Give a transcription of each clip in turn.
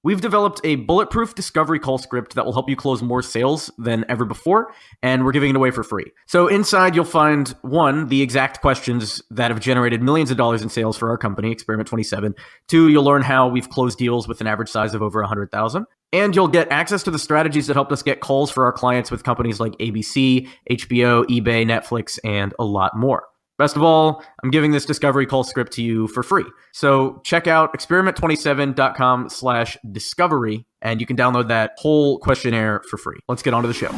We've developed a bulletproof discovery call script that will help you close more sales than ever before, and we're giving it away for free. So inside, you'll find, one, the exact questions that have generated millions of dollars in sales for our company, Experiment 27. Two, you'll learn how we've closed deals with an average size of over 100,000. And you'll get access to the strategies that helped us get calls for our clients with companies like ABC, HBO, eBay, Netflix, and a lot more. Best of all, I'm giving this discovery call script to you for free. So check out experiment27.com/discovery, and you can download that whole questionnaire for free. Let's get on to the show.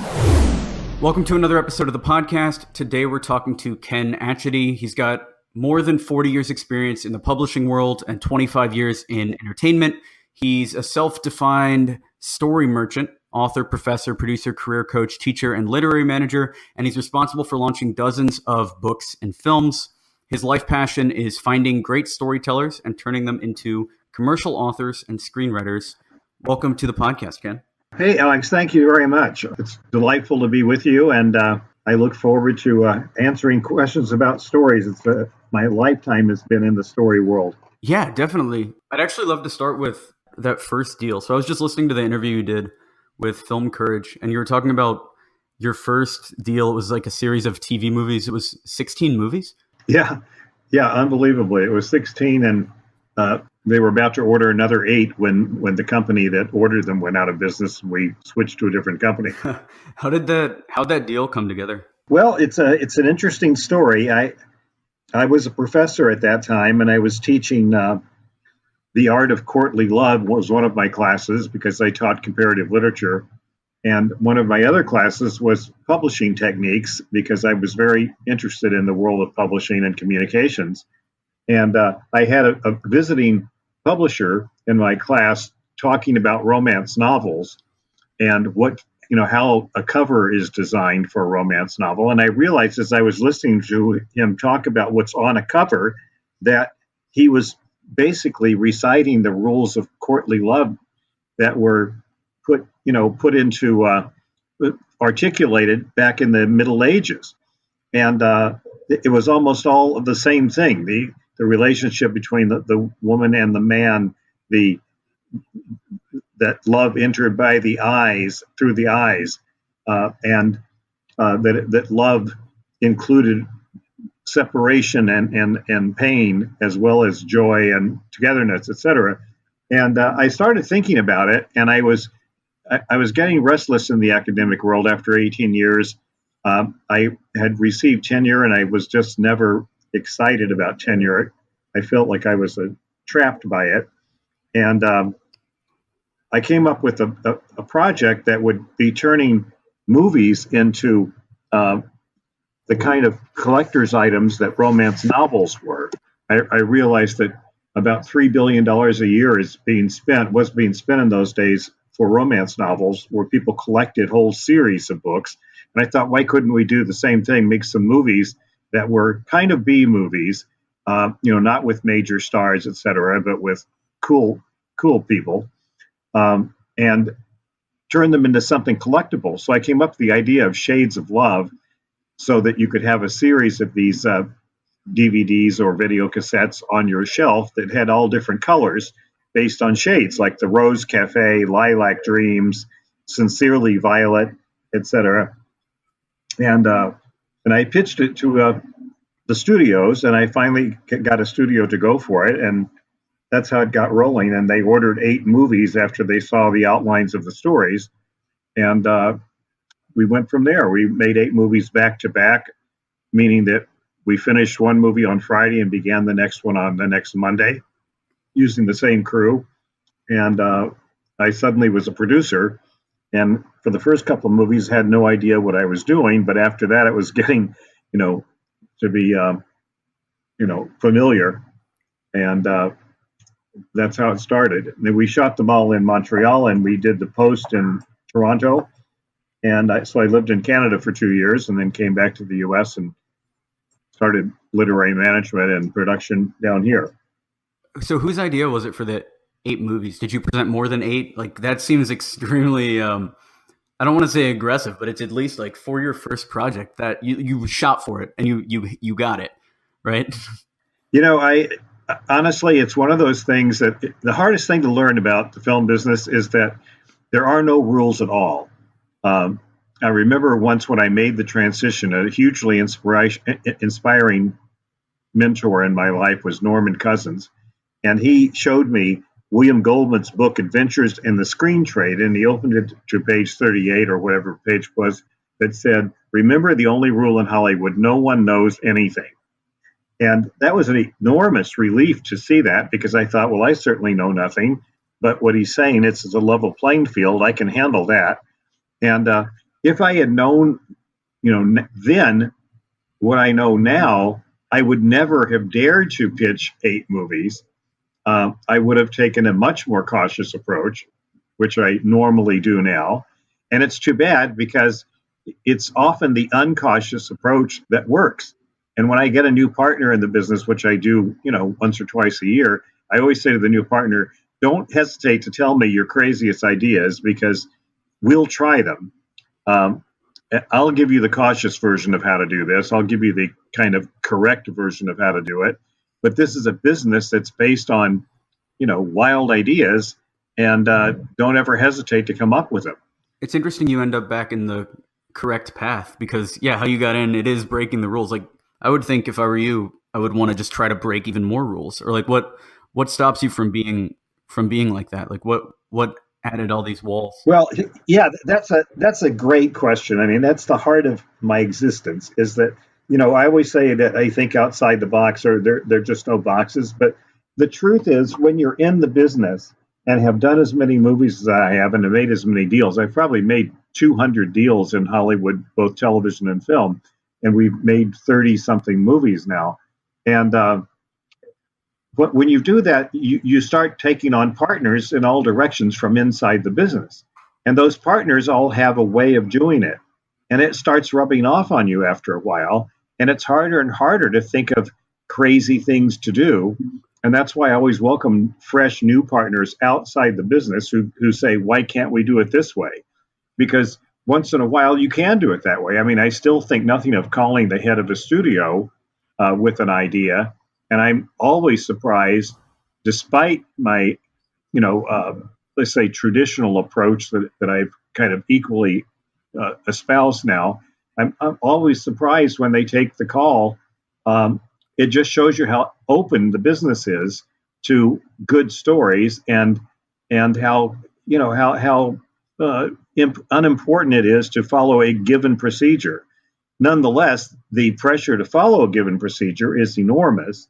Welcome to another episode of the podcast. Today we're talking to Ken Atchity. He's got more than 40 years experience in the publishing world and 25 years in entertainment. He's a self-defined story merchant, author, professor, producer, career coach, teacher, and literary manager, and he's responsible for launching dozens of books and films. His life passion is finding great storytellers and turning them into commercial authors and screenwriters. Welcome to the podcast, Ken. Hey, Alex, thank you very much. It's delightful to be with you, and I look forward to answering questions about stories. My lifetime has been in the story world. Yeah, definitely. I'd actually love to start with that first deal. So I was just listening to the interview you did with Film Courage, and you were talking about your first deal. It was like a series of TV movies. It was 16 movies? Yeah, unbelievably. It was 16, and they were about to order another 8 when the company that ordered them went out of business. We switched to a different company. How'd that deal come together? Well, it's an interesting story. I was a professor at that time, and I was teaching The Art of Courtly Love was one of my classes because I taught comparative literature. And one of my other classes was publishing techniques because I was very interested in the world of publishing and communications. And I had a visiting publisher in my class talking about romance novels and how a cover is designed for a romance novel. And I realized as I was listening to him talk about what's on a cover that he was basically reciting the rules of courtly love that were put into articulated back in the Middle Ages, and it was almost all of the same thing: the relationship between the woman and the man, that love entered by the eyes, through the eyes, and that love included separation and pain, as well as joy and togetherness, etc. And I started thinking about it, and I was getting restless in the academic world after 18 years. I had received tenure, and I was just never excited about tenure. I felt like I was trapped by it, and I came up with a project that would be turning movies into the kind of collector's items that romance novels were. I realized that about $3 billion a year was being spent in those days for romance novels, where people collected whole series of books. And I thought, why couldn't we do the same thing, make some movies that were kind of B movies, not with major stars, et cetera, but with cool people, and turn them into something collectible. So I came up with the idea of Shades of Love, so that you could have a series of these DVDs or video cassettes on your shelf that had all different colors based on shades, like the Rose Cafe, Lilac Dreams, Sincerely Violet, etc. And I pitched it to the studios, and I finally got a studio to go for it, and that's how it got rolling. And they ordered 8 movies after they saw the outlines of the stories, and we went from there. We made 8 movies back to back, meaning that we finished one movie on Friday and began the next one on the next Monday, using the same crew. And I suddenly was a producer, and for the first couple of movies had no idea what I was doing. But after that, it was getting, to be, familiar. And that's how it started. And then we shot them all in Montreal, and we did the post in Toronto. And so I lived in Canada for 2 years, and then came back to the U.S. and started literary management and production down here. So whose idea was it for the 8 movies? Did you present more than 8? Like, that seems extremely, I don't want to say aggressive, but it's at least like for your first project that you shot for it and you got it, right? honestly, it's one of those things that the hardest thing to learn about the film business is that there are no rules at all. Um, I remember once when I made the transition, a hugely inspiring mentor in my life was Norman Cousins, and he showed me William Goldman's book Adventures in the Screen Trade, and he opened it to page 38 or whatever page was that said, "Remember the only rule in Hollywood: no one knows anything." And that was an enormous relief to see that, because I thought, well, I certainly know nothing. But what he's saying, it's a level playing field. I can handle that. And if I had known, then what I know now, I would never have dared to pitch 8 movies. I would have taken a much more cautious approach, which I normally do now. And it's too bad, because it's often the uncautious approach that works. And when I get a new partner in the business, which I do, once or twice a year, I always say to the new partner, don't hesitate to tell me your craziest ideas, because we'll try them. I'll give you the cautious version of how to do this. I'll give you the kind of correct version of how to do it. But this is a business that's based on, wild ideas, and don't ever hesitate to come up with them. It's interesting you end up back in the correct path, because how you got in, it is breaking the rules. Like, I would think if I were you, I would want to just try to break even more rules. Or like, what stops you from being like that? Like, what added all these walls? Well, yeah, that's a great question. I mean, that's the heart of my existence, is that, I always say that I think outside the box, or there are just no boxes. But the truth is, when you're in the business and have done as many movies as I have and have made as many deals, I've probably made 200 deals in Hollywood, both television and film, and we've made 30 something movies now. And but when you do that, you start taking on partners in all directions from inside the business. And those partners all have a way of doing it. And it starts rubbing off on you after a while. And it's harder and harder to think of crazy things to do. And that's why I always welcome fresh new partners outside the business who say, why can't we do it this way? Because once in a while, you can do it that way. I mean, I still think nothing of calling the head of a studio with an idea. And I'm always surprised, despite my, let's say, traditional approach that I've kind of equally espoused now. I'm always surprised when they take the call. It just shows you how open the business is to good stories, and how unimportant it is to follow a given procedure. Nonetheless, the pressure to follow a given procedure is enormous,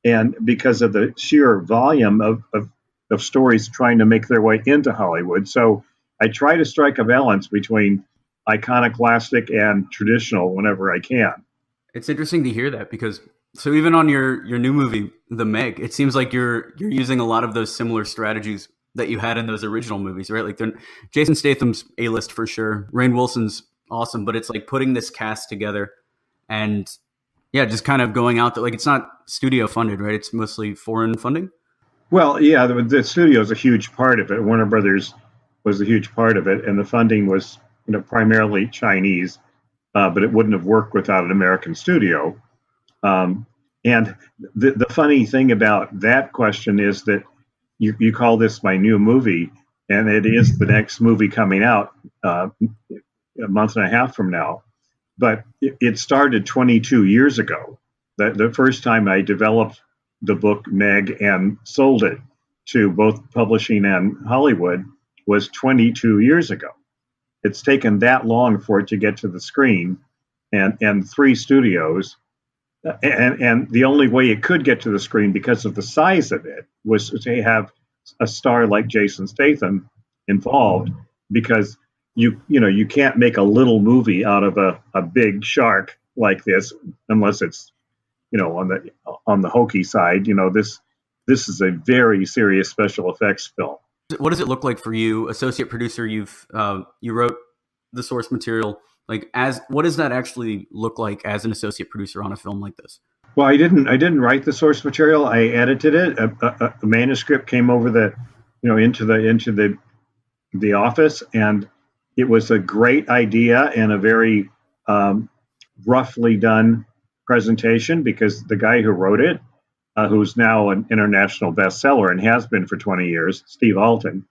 and because of the sheer volume of stories trying to make their way into Hollywood. So I try to strike a balance between iconoclastic and traditional whenever I can. It's interesting to hear that, because so even on your new movie, The Meg, it seems like you're using a lot of those similar strategies that you had in those original movies, right? Like, Jason Statham's A-list for sure. Rainn Wilson's awesome, but it's like putting this cast together and just kind of going out there. Like, it's not studio funded, right? It's mostly foreign funding. Well, yeah, the studio is a huge part of it. Warner Brothers was a huge part of it, and the funding was, primarily Chinese, but it wouldn't have worked without an American studio. And the funny thing about that question is that you call this my new movie, and it is the next movie coming out a month and a half from now. But it started 22 years ago. The first time I developed the book Meg and sold it to both publishing and Hollywood was 22 years ago. It's taken that long for it to get to the screen, and 3 studios. And the only way it could get to the screen, because of the size of it, was to have a star like Jason Statham involved, because you can't make a little movie out of a big shark like this unless it's on the hokey side. This is a very serious special effects film. What does it look like for you, associate producer? You wrote the source material. Like, what does that actually look like as an associate producer on a film like this? Well, I didn't write the source material. I edited it. A manuscript came over into the office, and it was a great idea and a very roughly done presentation, because the guy who wrote it who's now an international bestseller and has been for 20 years, Steve Alton,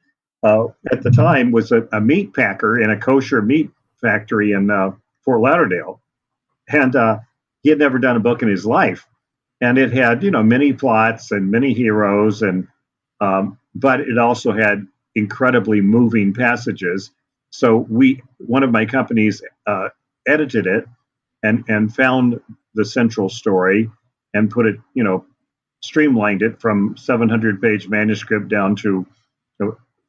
at the time was a meat packer in a kosher meat factory in Fort Lauderdale. And he had never done a book in his life. And it had, many plots and many heroes, and but it also had incredibly moving passages. So one of my companies edited it and found the central story and put it, streamlined it from 700-page manuscript down to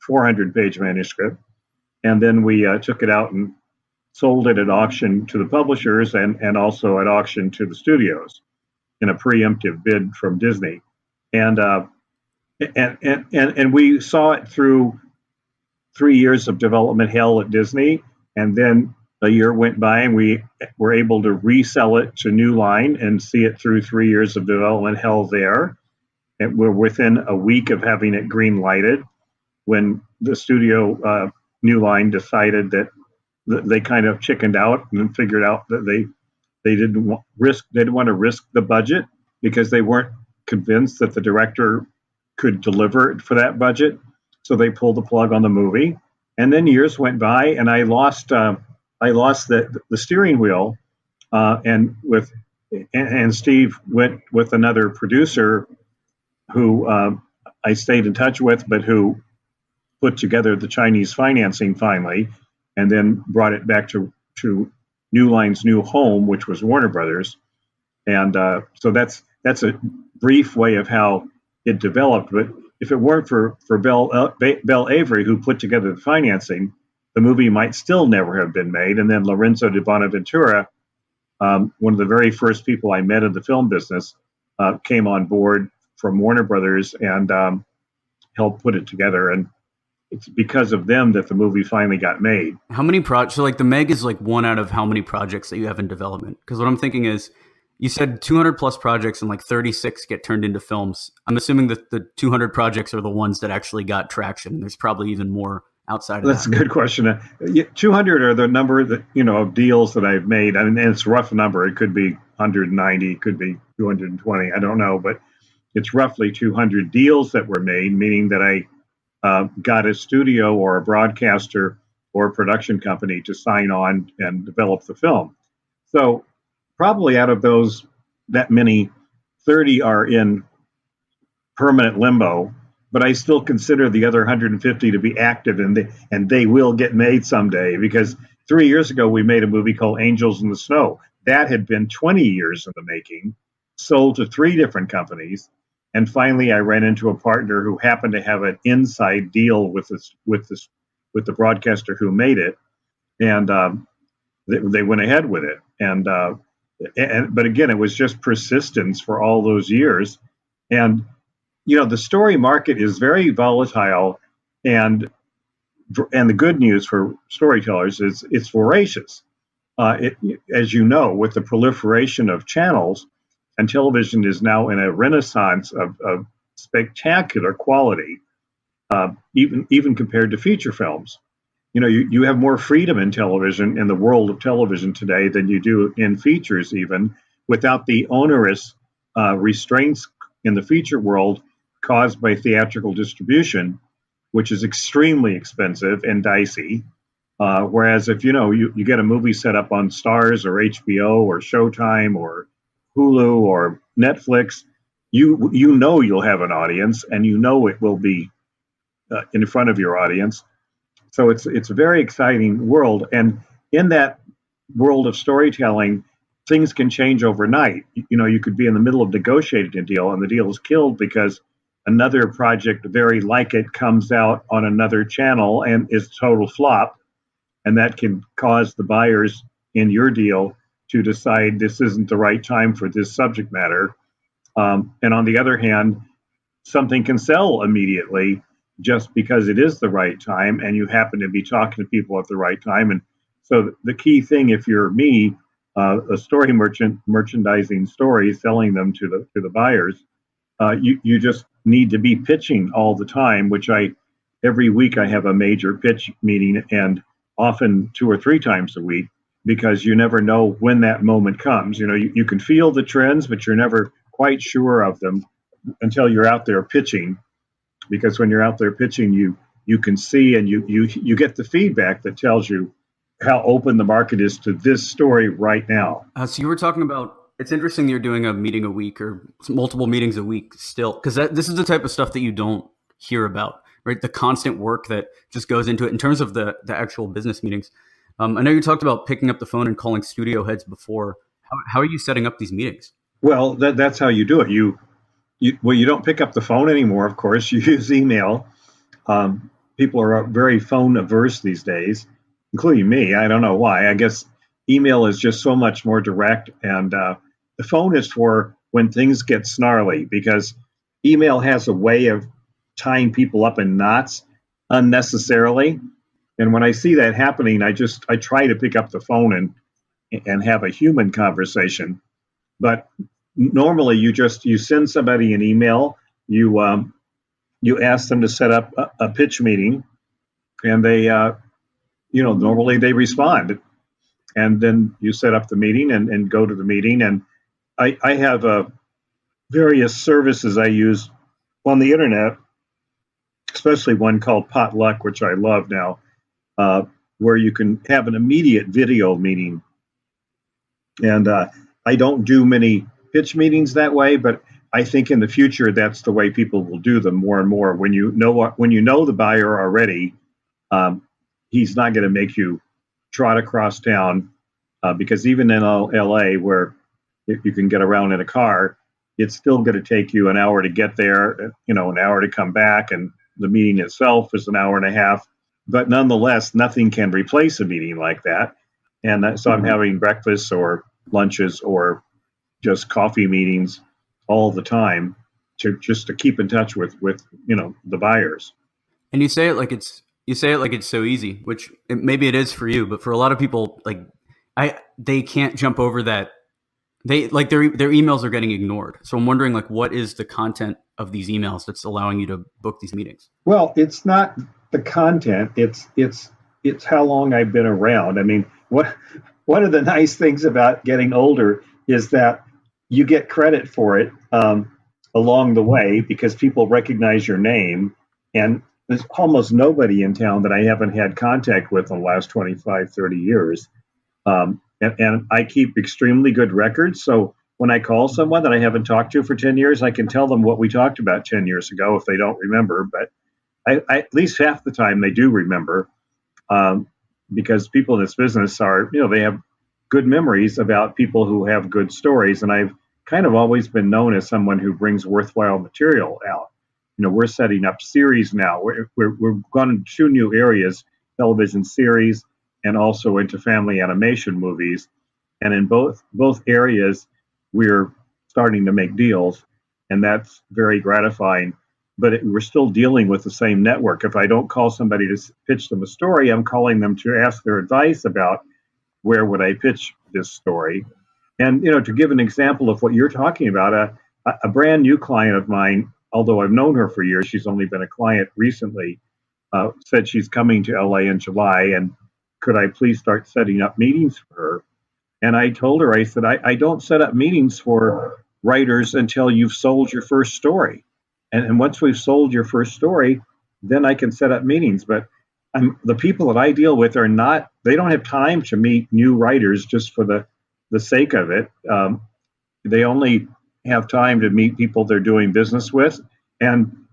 400-page manuscript. And then we took it out and sold it at auction to the publishers and also at auction to the studios in a preemptive bid from Disney. And we saw it through 3 years of development hell at Disney, and then a year went by and we were able to resell it to New Line and see it through 3 years of development hell there. And we're within a week of having it green lighted when the studio New Line decided that they kind of chickened out and figured out that they didn't want to risk the budget because they weren't convinced that the director could deliver for that budget. So they pulled the plug on the movie. And then years went by, and I lost the steering wheel, and Steve went with another producer who I stayed in touch with, but who put together the Chinese financing finally, and then brought it back to New Line's new home, which was Warner Brothers. And so that's a brief way of how it developed. But if it weren't for Bell Avery, who put together the financing, the movie might still never have been made. And then Lorenzo de Bonaventura, one of the very first people I met in the film business, came on board from Warner Brothers and helped put it together. And it's because of them that the movie finally got made. How many projects? So The Meg is one out of how many projects that you have in development? Because what I'm thinking is, you said 200 plus projects and 36 get turned into films. I'm assuming that the 200 projects are the ones that actually got traction. There's probably even more outside of that. That's a good question. 200 are the number that, of deals that I've made. I mean, and it's a rough number. It could be 190, it could be 220. I don't know, but it's roughly 200 deals that were made, meaning that I got a studio or a broadcaster or a production company to sign on and develop the film. So probably out of those, that many, 30 are in permanent limbo, but I still consider the other 150 to be active, and they will get made someday, because 3 years ago we made a movie called Angels in the Snow. That had been 20 years in the making, sold to 3 different companies. And finally, I ran into a partner who happened to have an inside deal with the broadcaster who made it, and they went ahead with it. But again, it was just persistence for all those years. And the story market is very volatile, and the good news for storytellers is it's voracious. As you know, with the proliferation of channels. And television is now in a renaissance of spectacular quality, even compared to feature films. You have more freedom in television, in the world of television today, than you do in features, even without the onerous restraints in the feature world caused by theatrical distribution, which is extremely expensive and dicey. Whereas if you get a movie set up on Starz or HBO or Showtime or Hulu or Netflix, you'll have an audience, and it will be in front of your audience. So it's a very exciting world, and in that world of storytelling, things can change overnight. You could be in the middle of negotiating a deal, and the deal is killed because another project very like it comes out on another channel and is a total flop, and that can cause the buyers in your deal to decide this isn't the right time for this subject matter. And on the other hand, something can sell immediately just because it is the right time and you happen to be talking to people at the right time. And so the key thing, if you're me, a story merchant, merchandising stories, selling them to the buyers, you just need to be pitching all the time, which every week I have a major pitch meeting, and often 2 or 3 times a week, because you never know when that moment comes. You can feel the trends, but you're never quite sure of them until you're out there pitching, because when you're out there pitching, you can see and you get the feedback that tells you how open the market is to this story right now. So you were talking about, it's interesting that you're doing a meeting a week or multiple meetings a week still, because this is the type of stuff that you don't hear about, right? The constant work that just goes into it in terms of the actual business meetings. I know you talked about picking up the phone and calling studio heads before. How are you setting up these meetings? Well, that's how you do it. You don't pick up the phone anymore, of course. You use email. People are very phone averse these days, including me. I don't know why. I guess email is just so much more direct, and the phone is for when things get snarly, because email has a way of tying people up in knots unnecessarily. And when I see that happening, I try to pick up the phone and have a human conversation. But normally you send somebody an email, you ask them to set up a pitch meeting, and they normally they respond, and then you set up the meeting and go to the meeting. And I have various services I use on the internet, especially one called Potluck, which I love now, where you can have an immediate video meeting. And I don't do many pitch meetings that way, but I think in the future that's the way people will do them more and more. When you know the buyer already, he's not going to make you trot across town, because even in LA, where you can get around in a car, it's still going to take you an hour to get there, an hour to come back, and the meeting itself is an hour and a half. But nonetheless, nothing can replace a meeting like that. And so I'm having breakfasts or lunches or just coffee meetings all the time to keep in touch with the buyers. And you say it like it's so easy, which maybe it is for you, but for a lot of people, they can't jump over that. They their emails are getting ignored. So I'm wondering, what is the content of these emails that's allowing you to book these meetings? Well, it's not the content. It's how long I've been around. I mean, one of the nice things about getting older is that you get credit for it along the way, because people recognize your name. And there's almost nobody in town that I haven't had contact with in the last 25, 30 years. And I keep extremely good records. So when I call someone that I haven't talked to for 10 years, I can tell them what we talked about 10 years ago if they don't remember. But I at least half the time they do remember, because people in this business they have good memories about people who have good stories. And I've kind of always been known as someone who brings worthwhile material out. We're setting up series now. We're going to 2 new areas, television series and also into family animation movies. And in both areas, we're starting to make deals, and that's very gratifying. But we're still dealing with the same network. If I don't call somebody to pitch them a story, I'm calling them to ask their advice about where would I pitch this story. And, to give an example of what you're talking about, a brand new client of mine, although I've known her for years, she's only been a client recently, said she's coming to LA in July, and could I please start setting up meetings for her? And I told her, I said, I don't set up meetings for writers until you've sold your first story. And once we've sold your first story, then I can set up meetings. But the people that I deal with they don't have time to meet new writers just for the sake of it. They only have time to meet people they're doing business with. And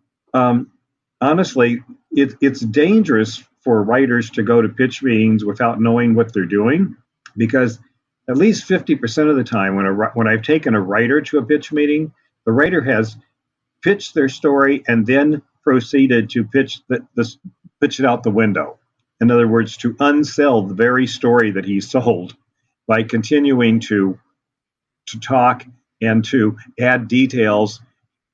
honestly, it's dangerous for writers to go to pitch meetings without knowing what they're doing, because at least 50% of the time when I've taken a writer to a pitch meeting, the writer has pitched their story and then proceeded to pitch it out the window. In other words, to unsell the very story that he sold by continuing to talk and to add details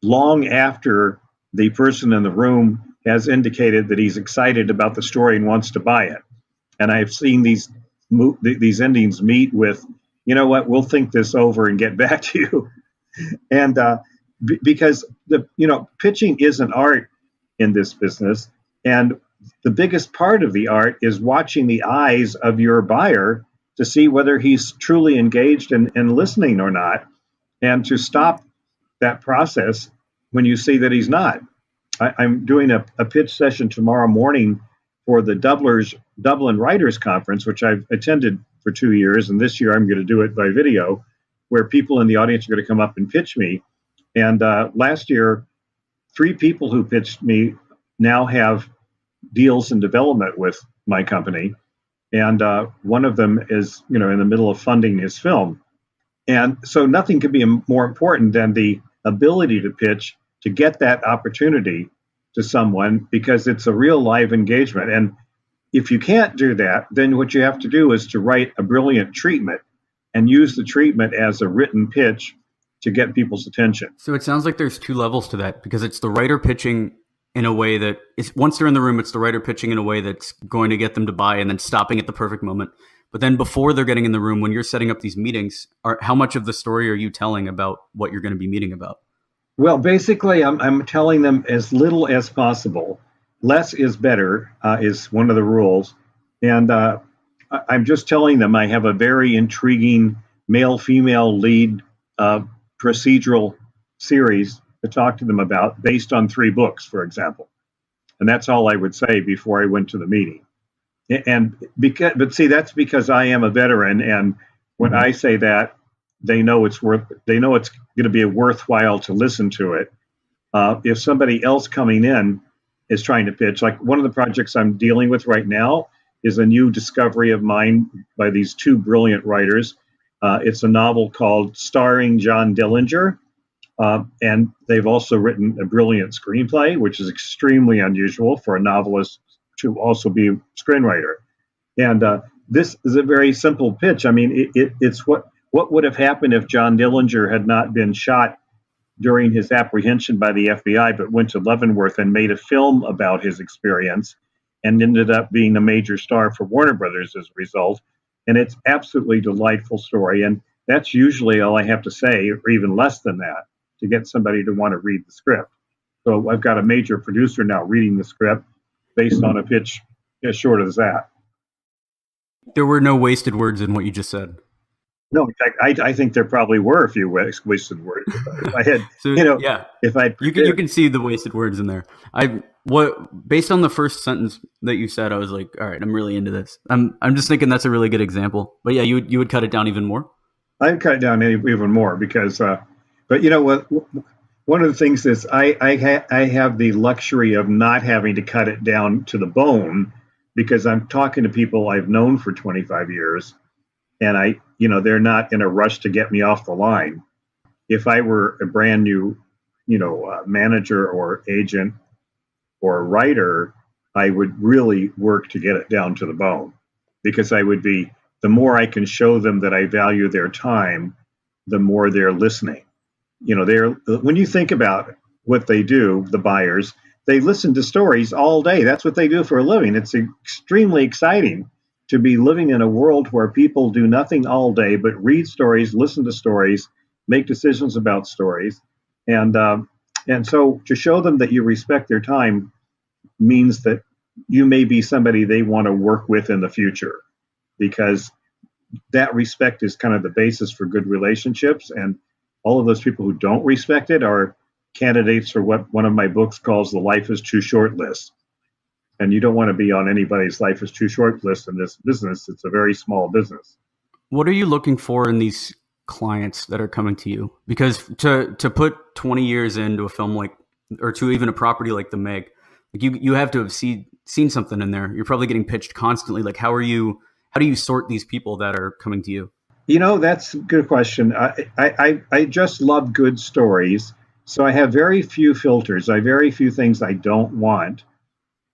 long after the person in the room has indicated that he's excited about the story and wants to buy it. And I've seen these endings meet with, we'll think this over and get back to you. And because pitching is an art in this business, and the biggest part of the art is watching the eyes of your buyer to see whether he's truly engaged and listening or not, and to stop that process when you see that he's not. I'm doing a pitch session tomorrow morning for the Dublin Writers Conference, which I've attended for 2 years, and this year I'm going to do it by video, where people in the audience are going to come up and pitch me. And last year, 3 people who pitched me now have deals in development with my company, and one of them is, in the middle of funding his film. And so nothing could be more important than the ability to pitch, to get that opportunity to someone, because it's a real live engagement. And if you can't do that, then what you have to do is to write a brilliant treatment and use the treatment as a written pitch to get people's attention. So it sounds like there's 2 levels to that, because it's the writer pitching in a way that is, once they're in the room, it's the writer pitching in a way that's going to get them to buy and then stopping at the perfect moment. But then before they're getting in the room, when you're setting up these meetings, how much of the story are you telling about what you're going to be meeting about? Well, basically, I'm telling them as little as possible. Less is better is one of the rules. And I'm just telling them I have a very intriguing male-female lead procedural series to talk to them about, based on 3 books, for example. And that's all I would say before I went to the meeting. But see, that's because I am a veteran, and when I say that, they know it's going to be worthwhile to listen to it. If somebody else coming in is trying to pitch, like one of the projects I'm dealing with right now is a new discovery of mine by these 2 brilliant writers. It's a novel called Starring John Dillinger, and they've also written a brilliant screenplay, which is extremely unusual for a novelist to also be a screenwriter. And this is a very simple pitch. I mean, it's what would have happened if John Dillinger had not been shot during his apprehension by the FBI, but went to Leavenworth and made a film about his experience and ended up being a major star for Warner Brothers as a result. And it's absolutely delightful story. And that's usually all I have to say, or even less than that, to get somebody to want to read the script. So I've got a major producer now reading the script based on a pitch as short as that. There were no wasted words in what you just said. No, in fact, I think there probably were a few wasted words. If I had, you can see the wasted words in there. Based on the first sentence that you said, I was like, all right, I'm really into this. I'm just thinking that's a really good example. But yeah, you would cut it down even more. I'd cut it down even more because, but you know what? One of the things is I have the luxury of not having to cut it down to the bone, because I'm talking to people I've known for 25 years. And they're not in a rush to get me off the line. If I were a brand new, manager or agent or writer, I would really work to get it down to the bone, because the more I can show them that I value their time, the more they're listening. When you think about what they do, the buyers, they listen to stories all day. That's what they do for a living. It's extremely exciting to be living in a world where people do nothing all day but read stories, listen to stories, make decisions about stories. And so to show them that you respect their time means that you may be somebody they want to work with in the future, because that respect is kind of the basis for good relationships. And all of those people who don't respect it are candidates for what one of my books calls the life is too short list. And you don't want to be on anybody's life is too short list in this business. It's a very small business. What are you looking for in these clients that are coming to you? Because to put 20 years into a film or to even a property like The Meg, you have to have seen something in there. You're probably getting pitched constantly. Like, how do you sort these people that are coming to you? That's a good question. I just love good stories. So I have very few filters. I have very few things I don't want.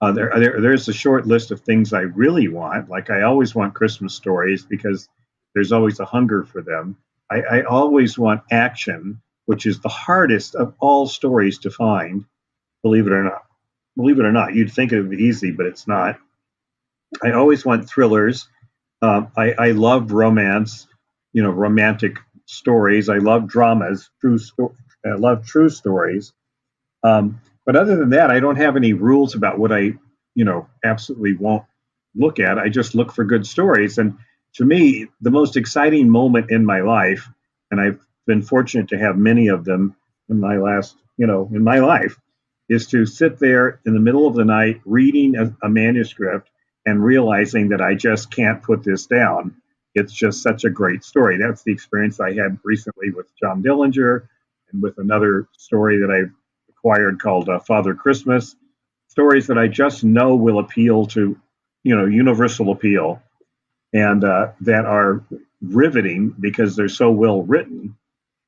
There's a short list of things I really want. Like, I always want Christmas stories because there's always a hunger for them. I always want action, which is the hardest of all stories to find, believe it or not. Believe it or not, you'd think it would be easy, but it's not. I always want thrillers. I love romance, romantic stories. I love dramas, I love true stories. But other than that, I don't have any rules about what I, absolutely won't look at. I just look for good stories. And to me, the most exciting moment in my life, and I've been fortunate to have many of them in my last in my life, is to sit there in the middle of the night reading a manuscript and realizing that I just can't put this down. It's just such a great story. That's the experience I had recently with John Dillinger and with another story that I acquired called Father Christmas. Stories that I just know will appeal to, universal appeal, and that are riveting because they're so well written.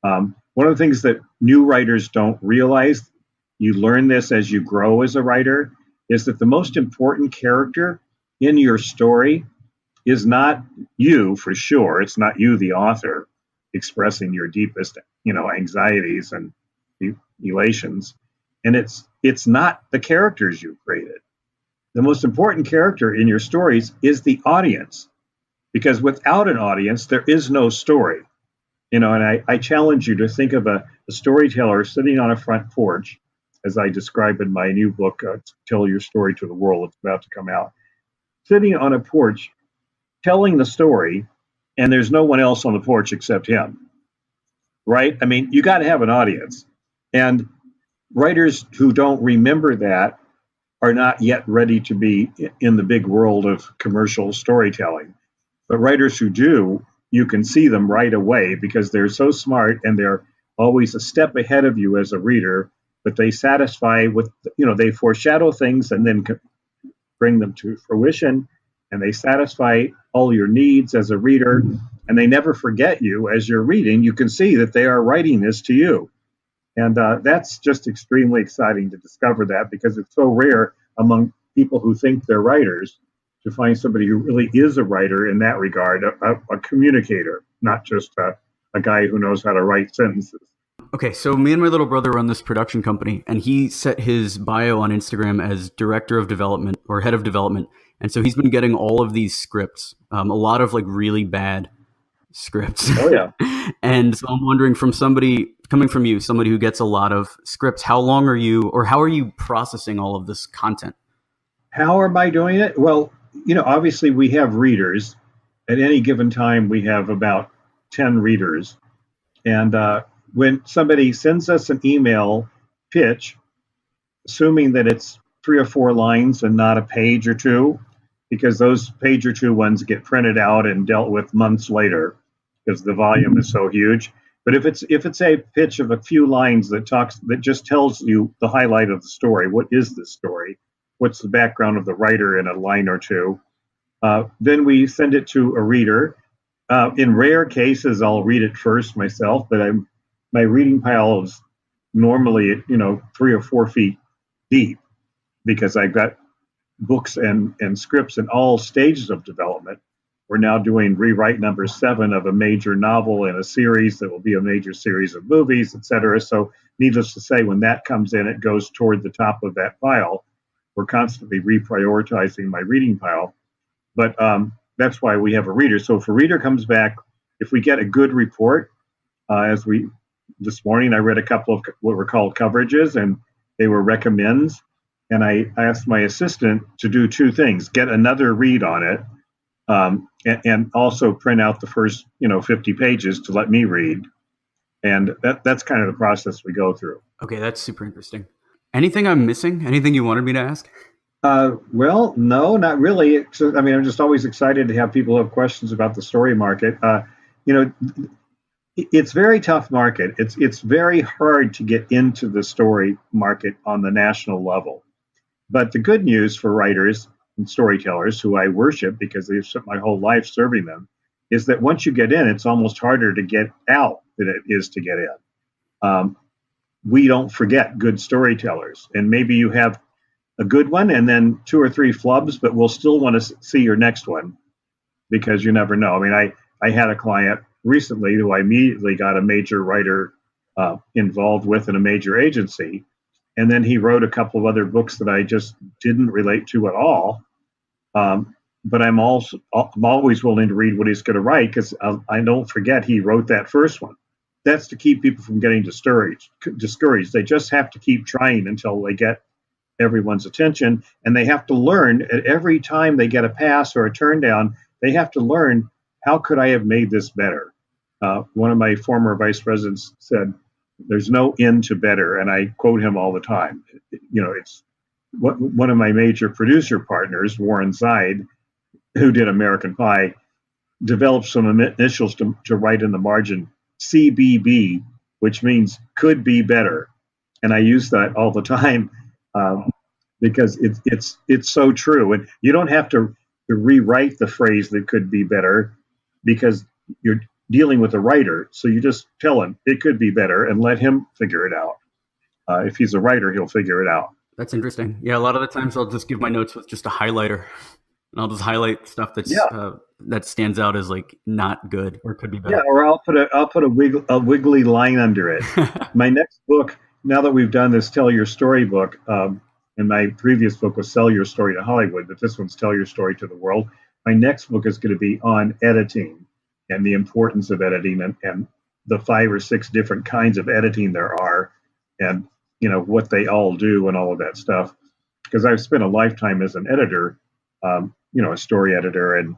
One of the things that new writers don't realize, you learn this as you grow as a writer, is that the most important character in your story is not you, for sure. It's not you, the author, expressing your deepest, anxieties and elations. And it's not the characters you created. The most important character in your stories is the audience, because without an audience, there is no story. And I challenge you to think of a storyteller sitting on a front porch, as I describe in my new book, Tell Your Story to the World. It's about to come out. Sitting on a porch, telling the story, and there's no one else on the porch except him, right? I mean, you got to have an audience. And writers who don't remember that are not yet ready to be in the big world of commercial storytelling. But writers who do, you can see them right away because they're so smart and they're always a step ahead of you as a reader, but they satisfy with, they foreshadow things and then bring them to fruition, and they satisfy all your needs as a reader, and they never forget you as you're reading. You can see that they are writing this to you. And that's just extremely exciting to discover that, because it's so rare among people who think they're writers to find somebody who really is a writer in that regard, a communicator, not just a guy who knows how to write sentences. Okay, so me and my little brother run this production company, and he set his bio on Instagram as director of development or head of development. And so he's been getting all of these scripts, a lot of like really bad scripts. Oh, yeah. And so I'm wondering, from somebody coming from you, somebody who gets a lot of scripts, how are you processing all of this content? How am I doing it? Well, obviously we have readers. At any given time, we have about 10 readers. And when somebody sends us an email pitch, assuming that it's 3 or 4 lines and not a page or two, because those page or two ones get printed out and dealt with months later because the volume is so huge. But if it's a pitch of a few lines that just tells you the highlight of the story, what is this story? What's the background of the writer in a line or two? Then we send it to a reader. In rare cases, I'll read it first myself, but my reading pile is normally 3 or 4 feet deep, because I've got books and scripts in all stages of development. We're now doing rewrite number 7 of a major novel in a series that will be a major series of movies, etc. So needless to say, when that comes in, it goes toward the top of that pile. We're constantly reprioritizing my reading pile. But that's why we have a reader. So if a reader comes back, if we get a good report, this morning I read a couple of what were called coverages, and they were recommends. And I asked my assistant to do 2 things: get another read on it, and also print out the first 50 pages to let me read. And that's kind of the process we go through. Okay, that's super interesting. Anything I'm missing? Anything you wanted me to ask? Well, no, not really. I'm just always excited to have people have questions about the story market. It's a very tough market. It's very hard to get into the story market on the national level. But the good news for writers and storytellers, who I worship because they've spent my whole life serving them, is that once you get in, it's almost harder to get out than it is to get in. We don't forget good storytellers, and maybe you have a good one and then 2 or 3 flubs, but we'll still want to see your next one, because you never know. I had a client recently who I immediately got a major writer involved with in a major agency, and then he wrote a couple of other books that I just didn't relate to at all. But I'm always willing to read what he's going to write, because I don't forget he wrote that first one. That's to keep people from getting discouraged. They just have to keep trying until they get everyone's attention, and they have to learn at every time they get a pass or a turn down. They have to learn, how could I have made this better? One of my former vice presidents said, There's no end to better. And I quote him all the time. It's one of my major producer partners, Warren Zide, who did American Pie, developed some initials to write in the margin, CBB, which means could be better. And I use that all the time because it's so true. And you don't have to rewrite the phrase that could be better because you're dealing with a writer. So you just tell him it could be better and let him figure it out. If he's a writer, he'll figure it out. That's interesting. Yeah, a lot of the times I'll just give my notes with just a highlighter. And I'll just highlight stuff that stands out as like not good or could be better. Yeah, or I'll put a wiggly line under it. My next book, now that we've done this Tell Your Story book, and my previous book was Sell Your Story to Hollywood, but this one's Tell Your Story to the World. My next book is going to be on editing and the importance of editing and the 5 or 6 different kinds of editing there are, and what they all do and all of that stuff. Because I've spent a lifetime as an editor. A story editor and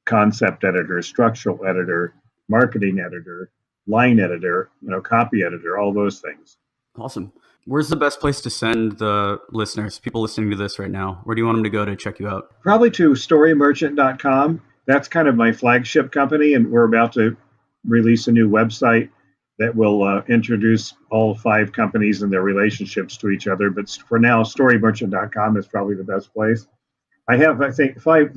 concept editor, structural editor, marketing editor, line editor, copy editor, all those things. Awesome. Where's the best place to send the listeners, people listening to this right now? Where do you want them to go to check you out? Probably to storymerchant.com. That's kind of my flagship company, and we're about to release a new website that will introduce all 5 companies and their relationships to each other. But for now, storymerchant.com is probably the best place. I have, I think, 5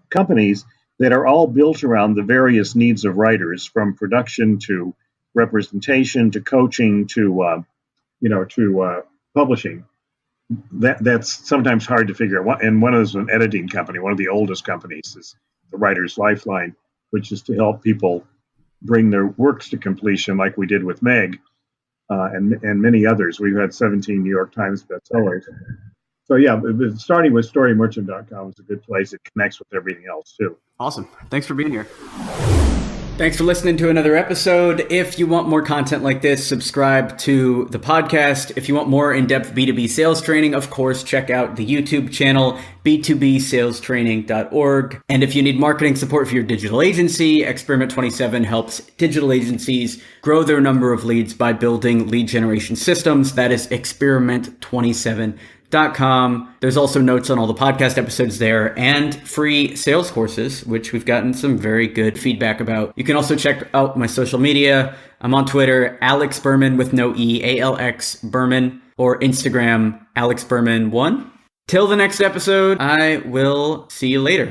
companies that are all built around the various needs of writers, from production to representation to coaching to publishing. That's sometimes hard to figure out. And one of those is an editing company. One of the oldest companies is the Writer's Lifeline, which is to help people bring their works to completion, like we did with Meg and many others. We've had 17 New York Times bestsellers. So yeah, starting with storymerchant.com is a good place. It connects with everything else too. Awesome. Thanks for being here. Thanks for listening to another episode. If you want more content like this, subscribe to the podcast. If you want more in-depth B2B sales training, of course, check out the YouTube channel, b2bsalestraining.org. And if you need marketing support for your digital agency, Experiment 27 helps digital agencies grow their number of leads by building lead generation systems. That is Experiment27.com. There's also notes on all the podcast episodes there and free sales courses, which we've gotten some very good feedback about. You can also check out my social media. I'm on Twitter, Alex Berman with no E, ALX Berman, or Instagram, Alex Berman 1. Till the next episode, I will see you later.